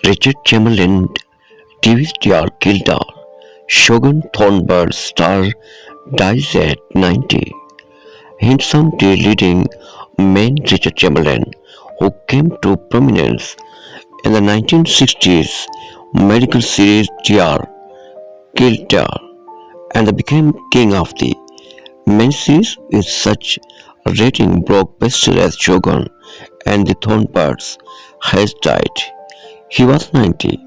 Richard Chamberlain TV star Kildare, Shogun Thorn Birds star dies at 90. Handsome leading man Richard Chamberlain, who came to prominence in the 1960s medical series Dr. Kildare and became king of the miniseries with such rating blockbusters as Shogun and the Thorn Birds, has died. He was 90.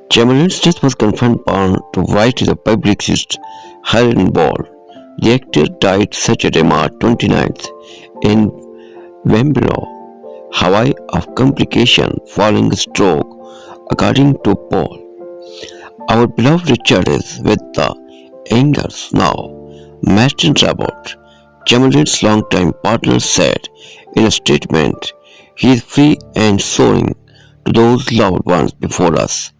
Chamberlain's death was confirmed to write the publicist Harlan Boll. The actor died Saturday, March 29th in Waimanalo, Hawaii of complication following a stroke, according to Boll. Our beloved Richard is with the Angels now, Master Robert, Chamberlain's longtime partner, said in a statement. He is free and soaring to those loved ones before us.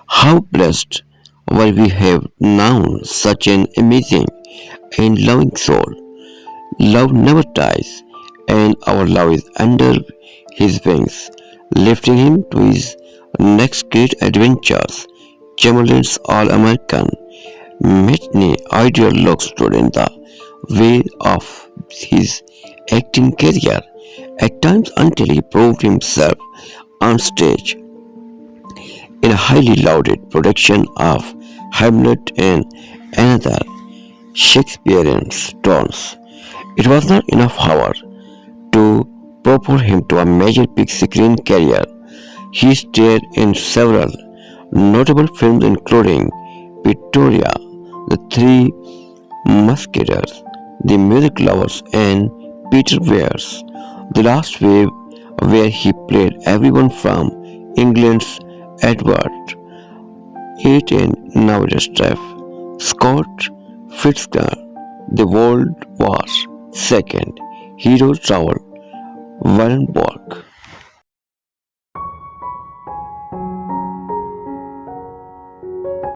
How blessed were we have known such an amazing and loving soul. Love never dies, and our love is under his wings, lifting him to his next great adventures. Chamberlain's All-American matinee ideal look stood in the way of his acting career at times until he proved himself on stage in a highly lauded production of Hamlet and another Shakespearean tones. It was not enough, however, to propel him to a major big screen career. He starred in several notable films including Victoria, The Three Musketeers, The Music Lovers, and Peter Wears, The Last Wave, where he played everyone from England's Edward VIII and Navigator Staff, Scott Fitzgerald, The World War II, Hero Travel, Harlan Boll.